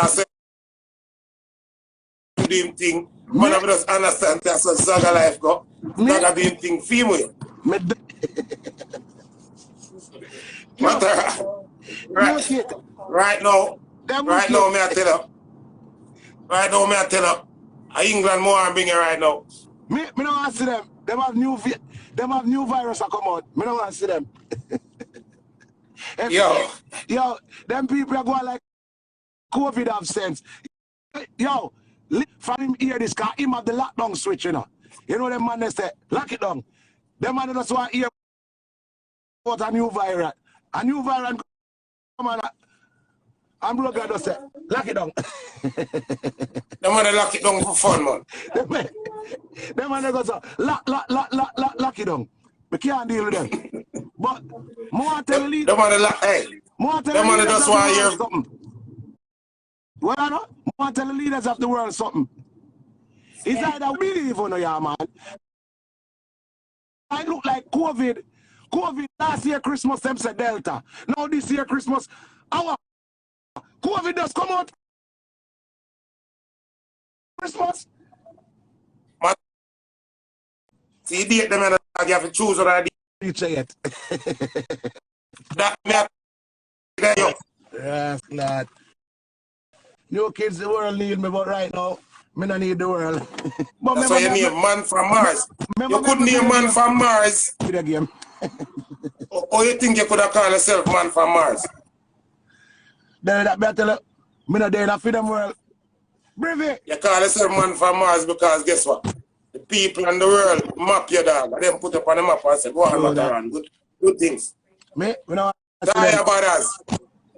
say doing thing. Man, I just understand that's what Zaga life go. Zaga doing thing female. Right now, me I tell you. Right now, me I tell you. England more and bring it right now. Me don't want to see them. Them have new virus that come out. Me don't want to see them. Yo, them people are going like COVID have sense. Yo, from him hear this car, him have the lockdown switch, you know. You know them man they say, lock it down. Them man just want to hear about a new virus. A new virus come on. I'm broke just say, lock it down. Them man lock it down for fun, man. Them man go so, lock it down. We can't deal with them. But more tell the leaders. Them man lock, hey. Them man just want to hear something. Well, I know. More tell the leaders of the world something. It's either believe or no, yeah, man. I look like COVID. COVID last year Christmas, them said Delta. Now this year Christmas, our COVID does come out. Christmas. See, date them and you have to choose what I did. Yet. That me. Yes, lad. New kids, the world need me, but right now, me don't need the world. But that's why you name man from Mars. You couldn't name man from Mars. Game. Or you think you could have called yourself man from Mars? That better, me not there enough for them world. Brave. You call yourself man from Mars because guess what? The people in the world map your dog. And then put up on the map and say, go on, Matterhorn. Good things. Me know. Die about us.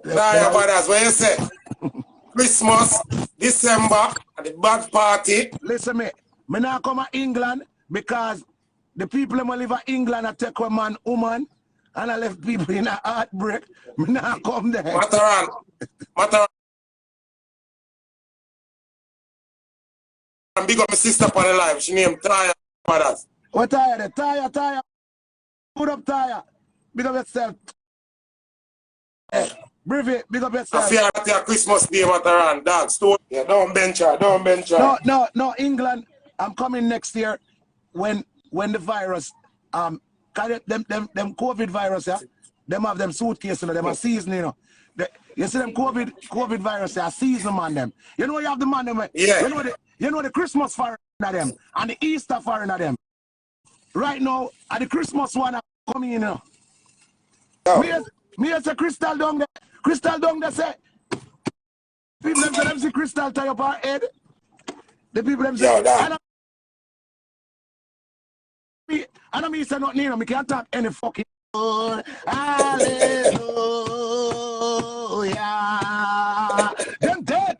Die about us. What you say? Christmas, December, and the bad party. Listen me now come to England because the people who live in England I take a man, woman, and I left people in a heartbreak. Me now come there. Matterhorn. And big up my sister upon the life. She named Taya Brothers. What Taya? Taya. Put up Taya. Big up yourself. Brave, big up yourself. I fear that your Christmas day, Matterhorn, dog. Yeah, don't bench her. No, England. I'm coming next year when the virus, them COVID virus, yeah, them have them suitcases, you know, them are season, you know. You see them COVID virus, yeah, season man them. You know you have the man them. Yeah. You know the Christmas foreign of them and the Easter foreign of them. Right now, at the Christmas one coming in, you know. Oh. Me as a crystal down there. Crystal down there say. People them see crystal tie up our head. The people them say. I don't mean say nothing, you know, me can't talk any fucking hallelujah. Them dead.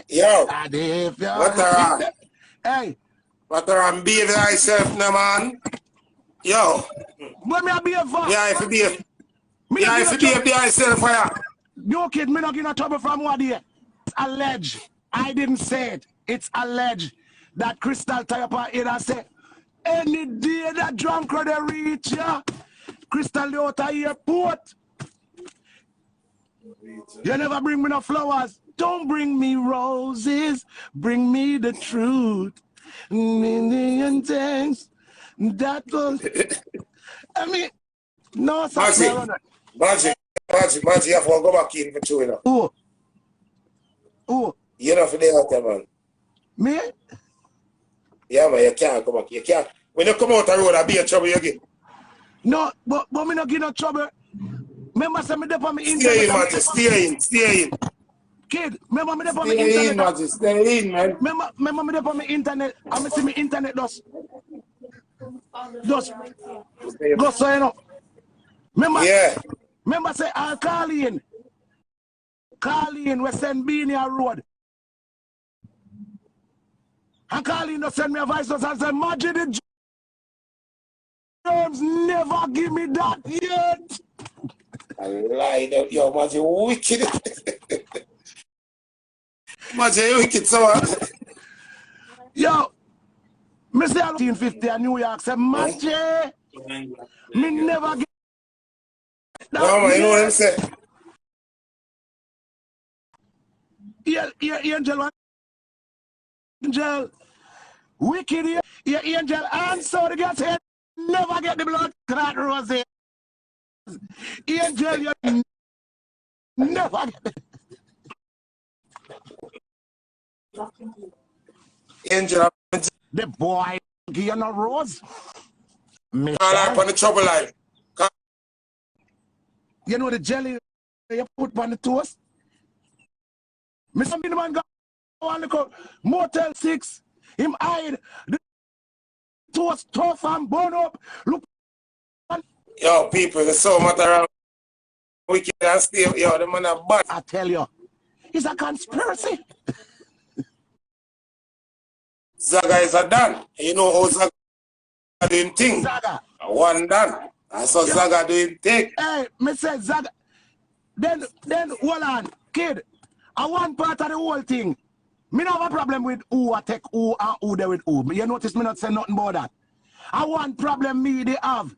Yo, Matterhorn. Hey. Matterhorn, behave thyself, no man. Yo. But me a behave for. Yeah, if you behave. Yeah, if you behave thyself for ya. No kid, me not get no trouble from what day. It's alleged. I didn't say it. It's alleged that Crystal tie up her head and say, any day that drunk crowd reach ya, Crystal the out of airport. You never bring me no flowers. Don't bring me roses. Bring me the truth. Million thanks. That was. I mean, no, Maggie, you have to go back in for two, you know. Who? You're not for the out there, man. Me? Yeah, man, you can't come back. You can't. When you come out the road, I'll be in trouble again. No, but me not get no trouble. Remember, say me dey on my internet. Stay in, man. Stay in. Kid, remember me dey on my internet. Stay in, man. Remember me dey on my internet. I see me internet just go so you know. Remember? Yeah. Remember say I'll call in. We send Beenie a road. And Carlin just send me a voice note and say, imagine the germs never give me that yet. I lied. Yo, man, you wicked. Man, you wicked, so. Yo, Mr. 1850 in New York said, Maggie, me never get that. No, man, you know what I'm saying? Angel, wicked here, Angel, and so the girl said, never get the blood clot roses. Angel, you never get the... Angel, The boy give you no rose. I like on the trouble line. You know the jelly you put on the toast? Mr. Man got one look Motel 6. Him hide the toast tough and burn up. Look. Yo, people, the so much around wicked and stay. Yo, the man are bad. I tell you, it's a conspiracy. Zaga is a done. You know how Zaga doing thing. Zaga. One done. I saw Zaga doing thing. Hey, me say Zaga. Then hold on, kid. I one part of the whole thing. Me not have a problem with who I take who and who they with who. You notice me not say nothing about that. I one problem me they have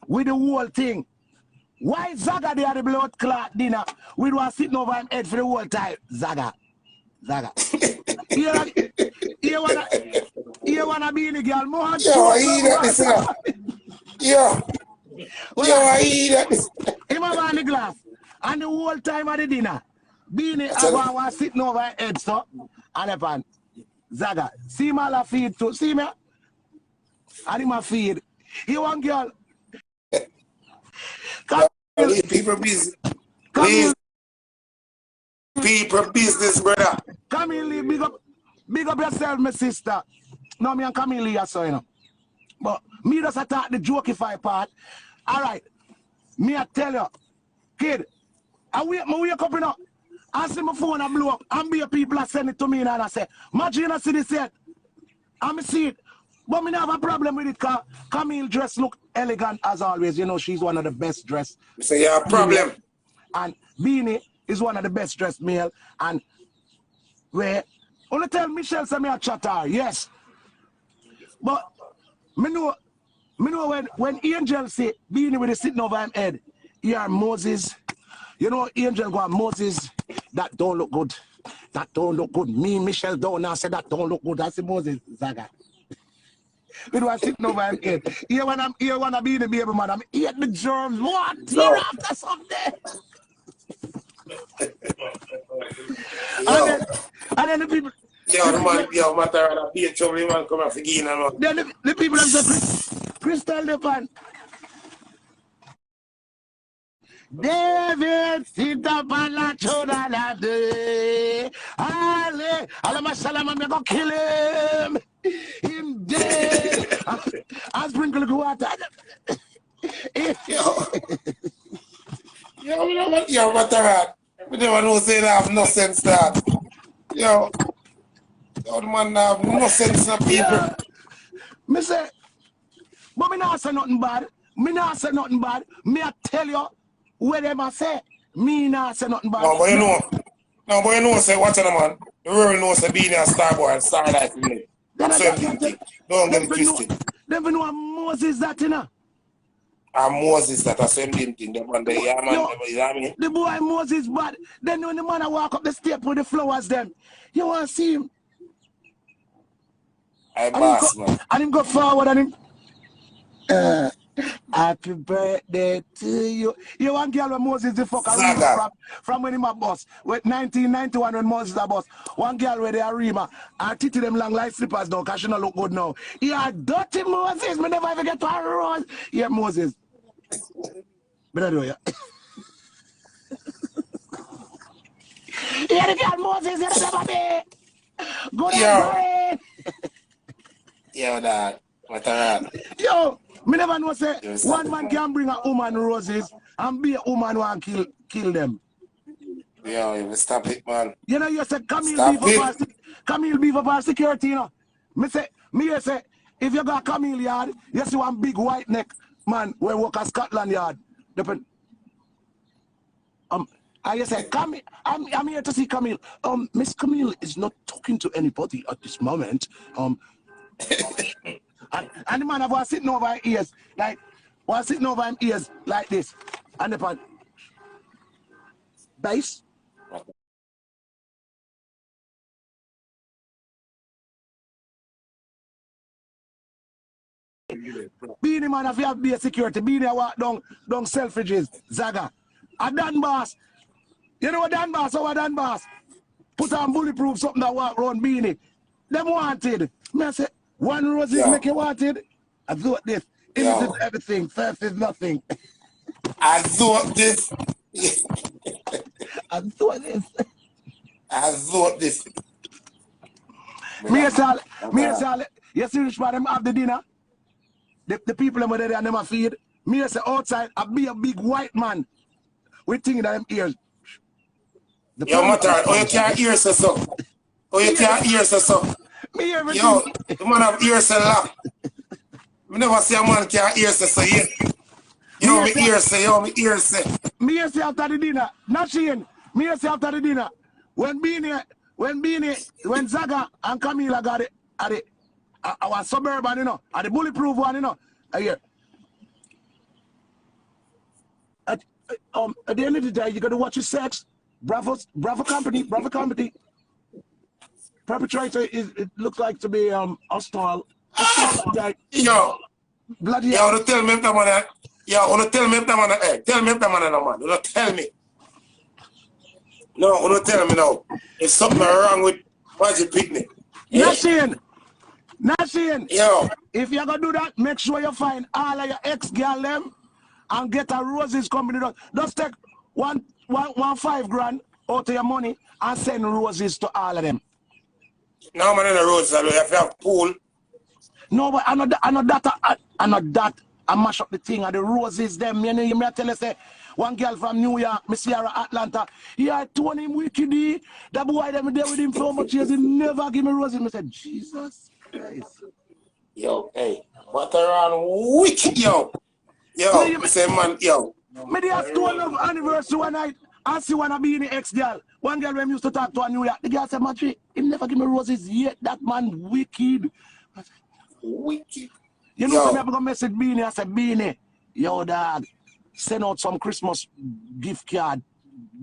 with the whole thing. Why Zaga they had the blood clot dinner? We was sitting over him head for the whole time. Zaga. You wanna be in the girl more? Yo, I eat that this now. Yo, I eat that this. Him have on the glass. And the whole time of the dinner, Beenie was sitting over her head, so, and upon Zaga. See my la feed too. See me? And him a feed. He one girl. Leave people busy. Please. People business, brother. Camille, big up yourself, my sister. No, me and Camille here, so you know. But me just attack the jokify part. All right. Me I tell you, kid, I wake up, you know. I see my phone and blow up. And be people that send it to me and I say, imagine I see this yet. I see it. But me not have a problem with it because Camille dress look elegant as always. You know, she's one of the best dressed. So you have a problem. And Beenie is one of the best dressed male. And where only tell Michelle say me a chatter, yes. But me know when Angel say Beenie with the sitting over him head, here Moses. You know, Angel go Moses, that don't look good. That don't look good. Me, Michelle don't now say that don't look good. That's the Moses Zaga. We was sitting over him head. Here when I'm here when I be the baby man, I'm eating the germs. What? Here after Sunday. And then the people. Yo, the man, yo, Matterhorn, be a trouble, man, come and forgive him. Then the people them say, Crystal the pan. David, sit up on la chona la day. Ale, Alamasalam, I'm gonna kill him. Him dead. I sprinkle the water. Yo, Matterhorn, we never know say that have no sense that. Yo, the man have no sense of people. Me say, but me not say nothing bad. Me not say nothing bad. Me I tell you. Where them I say, me not say nothing bad. No, but you know, say, watch on the man. The world knows say Beenie a star boy and star like me. That's something. Don't get it twisted. Never know Moses that, you know. And Moses that a same thing. The man, the yeah, man, you know what I mean? The boy Moses bad. Then when the man I walk up the step with the flowers, them, you want to see him? I boss, man. And him go forward and him. Happy birthday to you. You want girl when Moses the fuck from when him a boss. With 1991 when Moses a boss. One girl where they are Rima and titty them long like slippers now because she don't look good now. Yeah, dirty Moses. Me never ever get to a rose. Yeah, Moses. But I do ya. Yeah, the girl Moses, you never be. Good and great. Yo, dad. Matterhorn. Yo. Me never know say one man can bring a woman roses and be a woman who can kill them. Yo, you stop it, man. You know you say Camille be for security, you know. Me say if you got Camille yard, you see one big white neck man where work at Scotland yard. Depend. I just say Camille, I'm here to see Camille. Miss Camille is not talking to anybody at this moment. And the man was sitting over his ears, like this. And the pan. Base. Beenie man if you have be a security. Beenie I walk down Selfridges, Zaga. A Dan Boss. You know what Dan Boss? How a Dan Boss? Put on bulletproof something that walk around Beenie. Them wanted. Me I say, one rose is make you wanted. I thought this. Innocent everything, first is nothing. I thought this. I thought this. I thought this. Me say, you see which part them have the dinner? The people them there and them a feed. Me say outside, I be a big white man with things that them ears. Yo, Matterhorn, oh you can't hear so. Oh you can't hear so. Me everything. Yo, the man have ears a lot. Me never see a man can't hear so yet. Yo, me ears say, me ears say. Me say after the dinner, not Shane. Me say after the dinner, when Zaga and Camille got it at our suburban, you know, at the bulletproof one, you know, I hear. At the end of the day, you gotta watch your sex. Bravo company. Perpetrator it looks like to be hostile. Yo, bloody. Yo, don't tell me if that man. Yo, don't tell me if that man. Tell me if that man no man. Don't tell me. No, don't tell me now. There's something wrong with Magic Picnic. Nothing. Yo. If you're gonna do that, make sure you find all of your ex-girl them and get a roses company. Just take one $5 grand out of your money and send roses to all of them. No man in the roses, if you have pool. No, but I know that I mash up the thing and the roses them. You know, you may tell us say one girl from New York, Miss Sierra Atlanta, he had told him wicked. That boy them there with him for much years, he never give me roses. I said, Jesus Christ. Yo, hey, Matterhorn wicked, yo. Yo, me say man, yo. Me they have 12th anniversary one night. I see one of Beenie ex-girl. One girl when used to talk to a New York. The girl said, Matri, he never give me roses yet. That man wicked. I said, wicked. You know, I'm going to message Beenie. I said, Beenie, yo, dog, send out some Christmas gift card,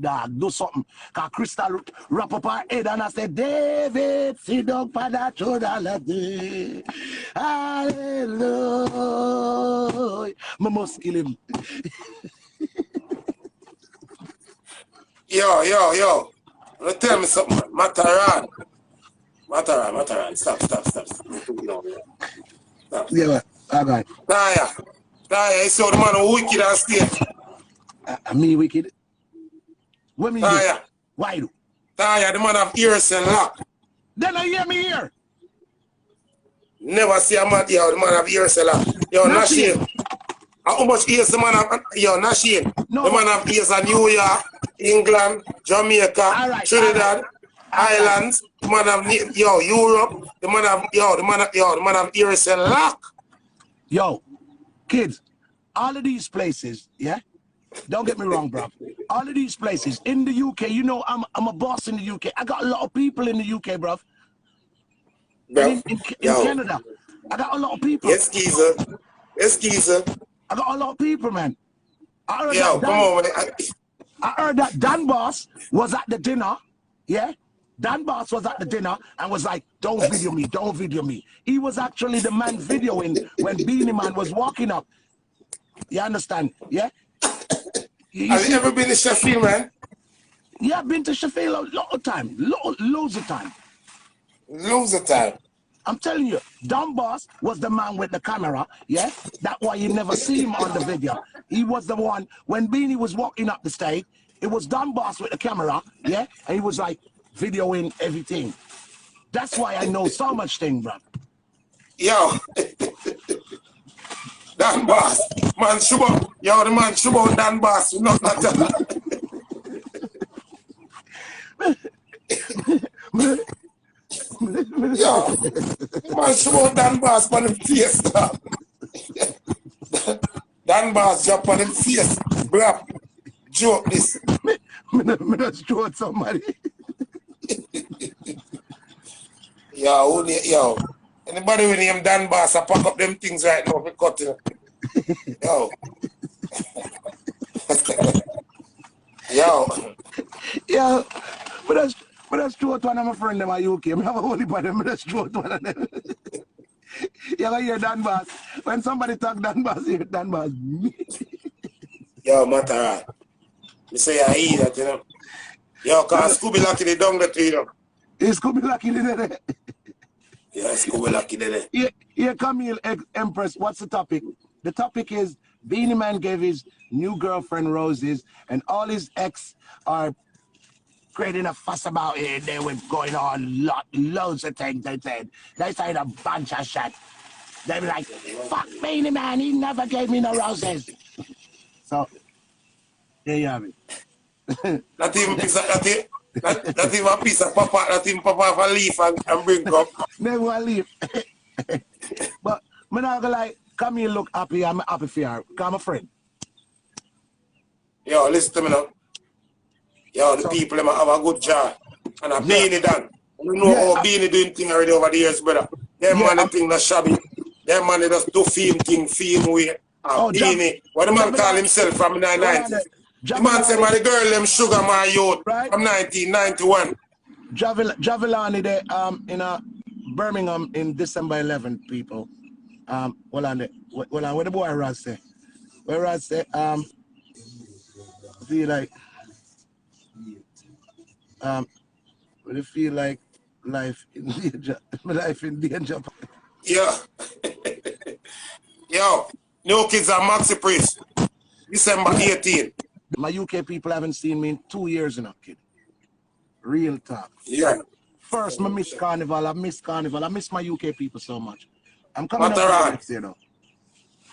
dog, do something. Because Crystal wrap up her head and I said, David, sit down for that shoulder day. Hallelujah. I must kill him. Yo. Tell me something, man. Matterhorn. Stop. Yeah, all right. Taya, you saw the man who wicked and state. Me wicked? What me Taya. Why do? Taya, the man have ears and lock. Then I hear me here. Never see a man, yo, the man have ears and lock. Yo, Nashie. How much ears the man have? Yo, Nashie. No. The man have ears in New York, England, Jamaica, Trinidad, Islands. The man have Europe. The man have ears and lock. Yo, kids, all of these places, yeah. Don't get me wrong, bro. All of these places in the UK, you know, I'm a boss in the UK. I got a lot of people in the UK, bro. In Canada, I got a lot of people. Yes, geezer. I got a lot of people, man. I heard that Dan Boss was at the dinner, yeah? Dan Boss was at the dinner and was like, don't video me. He was actually the man videoing when Beenie Man was walking up. You understand, yeah? Have you ever been to Sheffield, man? Yeah, I've been to Sheffield a lot of time, loads of time. Loads of time. I'm telling you, Dan Boss was the man with the camera, yeah? That's why you never see him on the video. He was the one, when Beenie was walking up the stage, it was Dan Boss with the camera, yeah? And he was like videoing everything. That's why I know so much thing, bro. Yo. Dan Boss. Man, Shubo. Yo, the man Shubo Dan Boss. Not that. Yo, man, Shubo Dan Boss on him face, dog. Dan Boss jump on him face. Bro, joke this. Me just joke somebody. Yo, anybody with him Dan Boss, I pack up them things right now for cutting. Yo. Yo, but that's true. One of my friends in my UK. I have a holy by them. That's true. One of them. You ever hear Dan Boss? When somebody talk Dan Baz here, Dan Baz. Yo, Matterhorn. Me say I eat that, you know. Yo, cause Scooby lucky the down the tree, you know. Is Scooby lucky there? Yeah, Scooby lucky there. Yeah, Camille, Empress, what's the topic? The topic is Beenie Man gave his new girlfriend roses, and all his ex are creating a fuss about it. They were going on loads of things, they said. They said a bunch of shit. They were like, fuck Beenie Man, he never gave me no roses. So, there you have it. Not even piece of, not even a piece of papa, not even papa of a leaf and bring up. Never a leaf. But, I'm not gonna lie, Camille look happy, I'm happy for her, because I'm a friend. Yo, listen to me now. Yo, the people have a good job. And a Beenie done. You know how Beenie doing thing already over the years, brother. Them man the thing that shabby. Them man they just do film thing, film way. Beenie. What the man call himself from the 1990s? The man say, man, the girl them sugar my youth from 1991. Javelani there in Birmingham in December 11, people. Hold on, what the boy Raz say? Where Raz say, feel like would it feel like life in danger? Life in danger. Yeah. Yo, new kids are Maxi Priest. December 18. My UK people haven't seen me in 2 years now, kid. Real talk. Yeah. First, I miss Carnival. I miss my UK people so much. I'm coming up next year, though.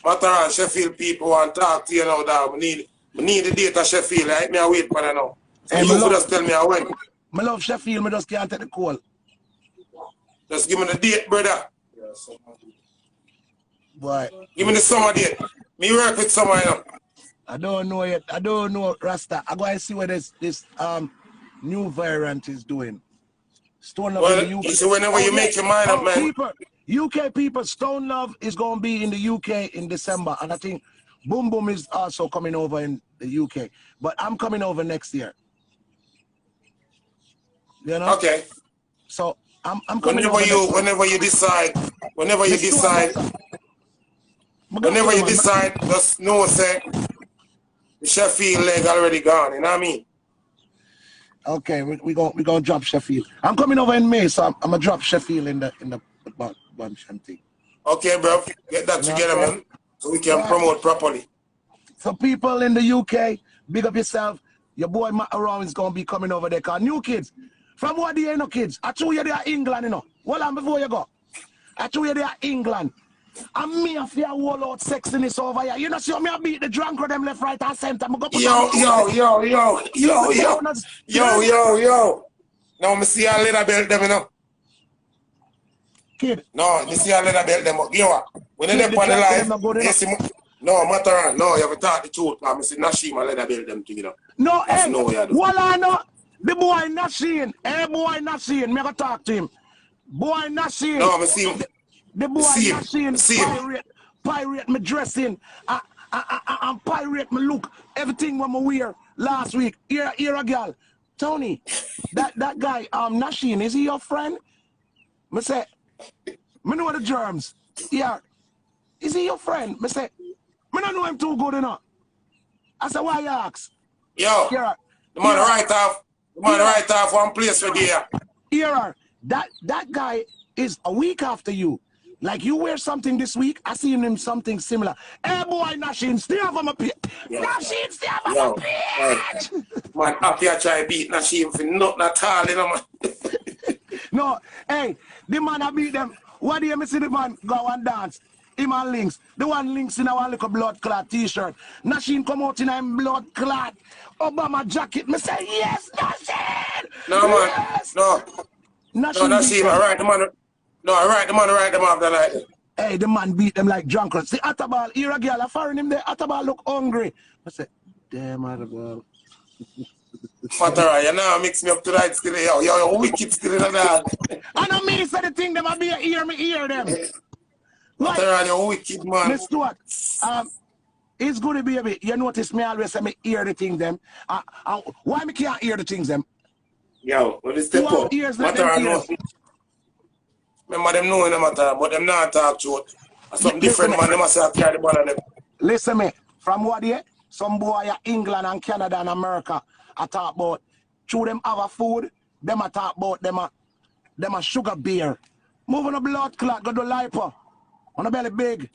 Matterhorn, Sheffield people want to talk to you now, dog. We need the date of Sheffield. Right? Me I wait for that now. So you could just tell me I went. I love Sheffield. I just can't take the call. Just give me the date, brother. Boy. Give me the summer date. Me work with summer, you know. I don't know yet. I don't know, Rasta. I go and see what this new variant is doing. Stone Love in the UK. So whenever you make your mind up, man. UK people, Stone Love is going to be in the UK in December. And I think Boom Boom is also coming over in the UK. But I'm coming over next year. You know? Okay. So I'm coming whenever you decide, just know say the Sheffield leg already gone, you know what I mean? Okay, we gonna drop Sheffield. I'm coming over in May, so I'm gonna drop Sheffield in the bunch and thing. Okay, bro. Get that together, man. So we can promote properly. So people in the UK, big up yourself. Your boy Matterhorn is gonna be coming over there. Cause new kids. From what they no kids? I told you they are England, you know. Hold on before you go. I told you they are England. And me I fear wall out sexiness over here. You know, see me I beat the drunk of them left, right, and center. Yo. Now me see a leather belt them, you know. Kid. No, me see a leather belt them. You know, when they up on the live, yes, no, Matterhorn, no, you have to talk the truth. I see Nashim a leather belt them thing, you know. No, hey, well, no. The boy not seeing. Hey, boy not seeing. Me go talk to him. Boy not seeing. No, me see him. The boy not seeing. Pirate me dressing. I'm pirate me look. Everything when I wear last week. Here a girl. Tony, that guy, Nasheen, is he your friend? Me say, me know the germs. Yeah. Is he your friend? Me say, me don't know him too good enough. I said, why you ask? Yo, yeah. The man right off one place for there. Here, that guy is a week after you. Like you wear something this week, I seen him something similar. Hey boy, Nasheen, stay off on my page. Nasheen, stay off on my page. Man, happy I try beat Nasheen for nothing at all, you know, man. No, hey, the man I beat them. What do you see the man go and dance? Him and Links. The one Links in our little blood clot t-shirt. Nasheen come out in a blood clot Obama jacket. Me say, yes, Nasheen! No, man. Yes. No. Nasheen, all right, the man. No, all right, the man right them off the night. Hey, the man beat them like drunkards. See, Attabal, here a girl, I foreign him there. Attabal look hungry. I said, damn, Attabal. Matterhorn, you know, mix me up tonight still. Yo, wicked still in the dog. I know me say the thing, them I be hear them. Matterhorn, you wicked, man. Miss Stuart, it's good to be a bit. You notice me always say me hear the thing, them. Why me can't hear the things, them? Yo, what is the point? Matterhorn, remember them knowing the matter, but them not talk truth. Some different man, they must have carried the ball on them. Listen me, from what day, some boy England and Canada and America I talk about, through them have a food, them I talk about them a sugar beer. Move on a blood clot, go do lipo. On a belly big.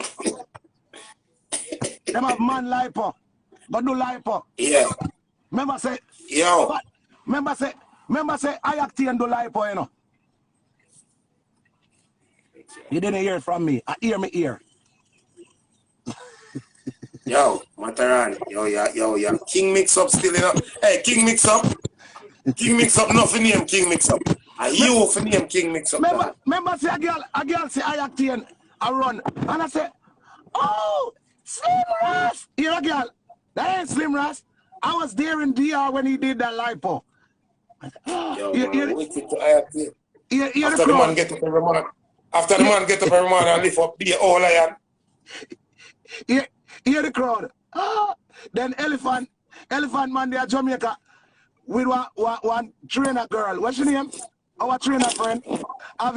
Them have man lipo. Go do lipo. Yeah. Remember say, yo. Remember say, I act and do lipo, you know. You didn't hear it from me. I hear me ear. Yo, Matterhorn. Yo. King mix up still, you know. Hey, King mix up. King mix up, nothing name King mix up. Are you for name King mix up? Remember say a girl say I act and I run. And I say, oh, Slim Ras. Here a girl. That ain't Slim Ras. I was there in DR when he did that lipo. Yo, man, wicked to act here. After the man get up every morning. After the man get up every morning and lift up the whole iron. Hear the crowd. Then elephant man there Jamaica with one trainer girl. What's your name? Our trainer friend. Have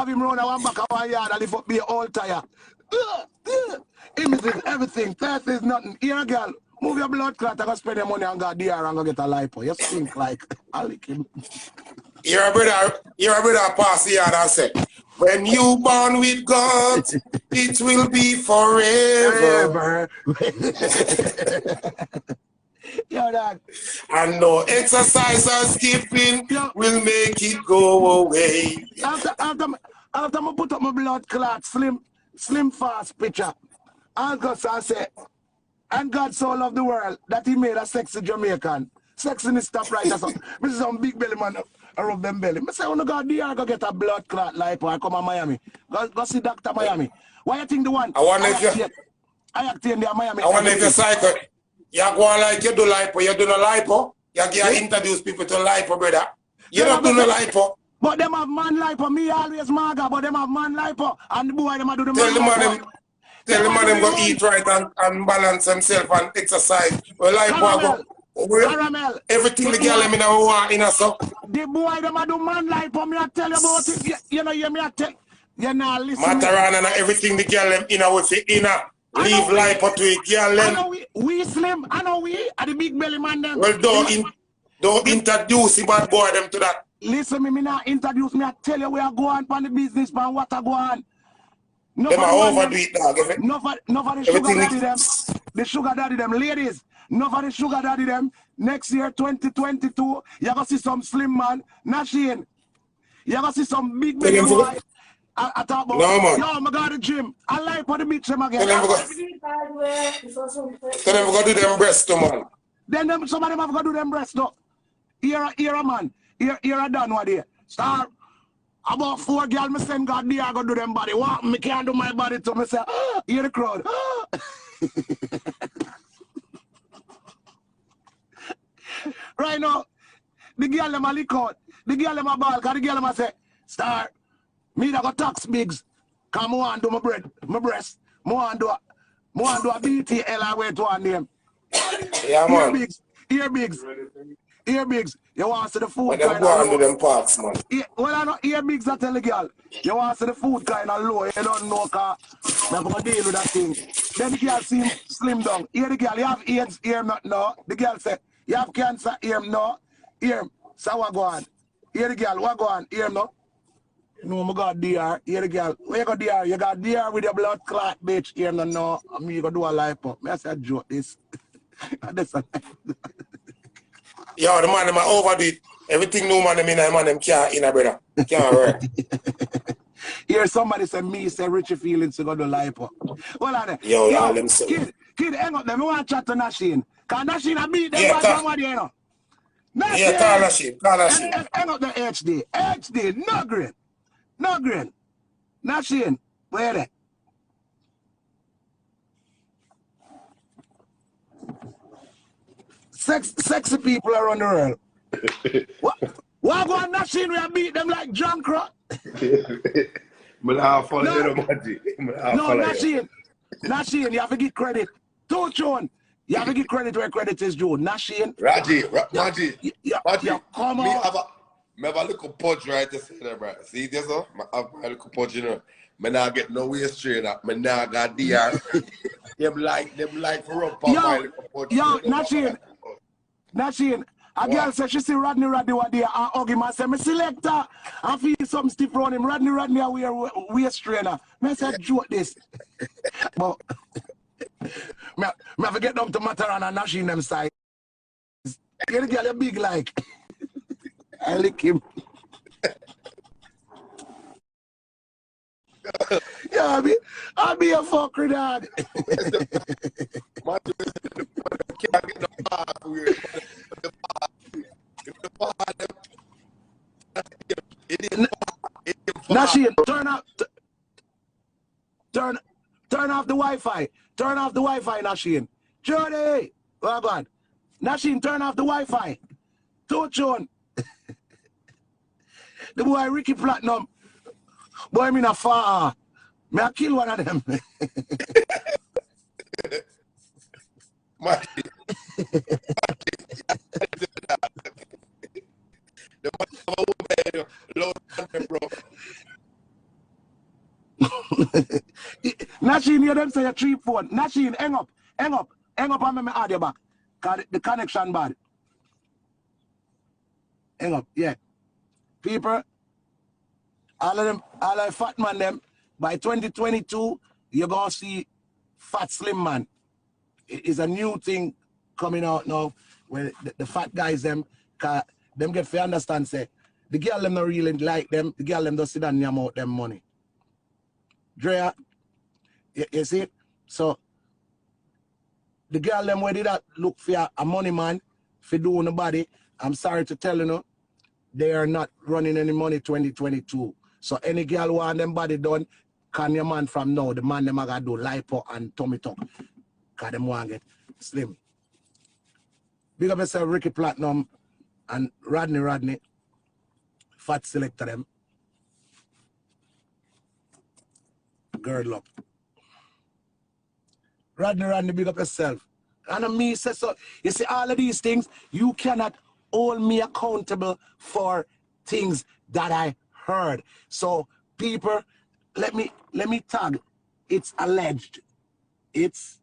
him run one back of one yard and lift up the whole tire. Images, everything. Thirst is nothing. Here a girl. Move your blood clot, I go spend your money and go there and go get a lipo. You think like I'll lick him. You're a brother pass the yard and say, when you born with God, it will be forever. Yo, dog. And no exercise or skipping will make it go away. After I put up my blood clot, slim fast picture, I'll go and say, and God so loved the world that he made a sexy Jamaican. Sexy is stop right that's all. This is some big belly man I rub them belly. I say, oh no God, there go get a blood clot lipo and come to Miami. Go see Dr. Miami. Why you think the one? I wonder if you I act in there Miami. I wonder if you cycle. You go on like you do lipo, you do no lipo. You introduce people to lipo, brother. You don't do no lipo. But them have man lipo, me always maga, but them have man lipo. And the boy them do the Tell man lipo. Tell the man them go eat right and balance himself and exercise. Well, lipo Caramel. Everything the girl them in a want in a so. The boy them do man lipo, me I tell you about it. You know, me I tell you now listen. Matterhorn and everything the girl them in a with the inner. Leave lipo to a girl them. I know we slim, I know we are the big belly man them. Well, don't introduce the bad boy them to that. Listen, me not introduce me. I tell you where I go on the business, man. What I go on. Them are overdo it, dog. Enough of the sugar daddy them. The sugar daddy them, ladies. Enough of the sugar daddy them. Next year, 2022, you're gonna see some slim man, Nashin. You're gonna see some big belly boy. I talk about. No man. Yo, I go to the gym. I like for the beach them again. Tell them we go do them breast too, man. Then some of them have got to do them breast though. Here a man. Here a done what there. Start. About 4 girls, me send God there, I go do them body. What? Me can't do my body to me say, hear the crowd. Right now, the girl them a lick out. The girl them a ball, because the girl them a say, start. Me that go tax bigs. Come on, do my breast. I want do a BTL away to one name. Yeah, man. Ear bigs. You want to see the food kind of low. Them parts, man. Well, I know ear bigs I tell the girl. You want to see the food kind of low. You don't know because I'm going to deal with that thing. Then the girl seem slim down. Here the girl, you have AIDS, ear not no. The girl say, you have cancer, ear no. Ear, so what go on? Here the girl, what go on? Ear no. No, I got DR. Here the girl, where you got DR? You got DR with your blood clot, bitch. Ear no. I mean, you go do a lipo. I say, joke this. That's a Yo, the man them overdo it. Everything new man them in a man them can't in a brother. Can't work. Here somebody say me say Richie feelings to go to lipo. Well on Yo, them say. Kid, hang up them. We want to chat to Nashin. Because Nashin a beat them by somebody, you know. Nashin. Yeah, call Nashin. Hang up the HD, no green. Nashin, where they? Sexy people around the world. What go on Nashin we beat them like John Crow? No, Nashin, you have to give credit. To John, you have to give credit where credit is due. Nashin. Raji, come on. I have a little punch right to say that, bro. See this, I have my little punch, you know. I not get no way straight up. I not got DR. them like for up on my little punch. Yo, Nashin, a girl said she see Rodney what there and hug him and say, me selector, I feel something stiff around him. Rodney a waist trainer. Me say, joke this. But, me have to get down to Matterhorn and Nashin them side. Get the girl a big like. I lick him. Yeah, I'll be a fucker, dog. Nashin, turn off the Wi-Fi. Turn off the Wi-Fi, Nashin. Jody, oh God. Nashin, turn off the Wi-Fi. Touchon. The boy Ricky Platinum. Boy, I'm in a far. May I kill one of them? Nashin, you them say a 3 phone. Nashin, hang up and make me add you back. Cause the connection bad. Hang up, yeah. People, all of fat man them, by 2022, you're gonna see fat slim man. It's a new thing coming out now where the fat guys them get to understand say the girl them not really like them, the girl them don't sit down near out them money. Drea, you see? So the girl them where did that look for a money man for doing nobody, I'm sorry to tell you no, they are not running any money 2022. So any girl want them body done, can your man from now, the man them are gonna do lipo and tummy tuck. Cause them want get slim. Big up yourself, Ricky Platinum and Rodney. Fat selector them. Girl up. Rodney, big up yourself. And me say so. You see, all of these things, you cannot hold me accountable for things that I heard. So people, let me tag. It's alleged. It's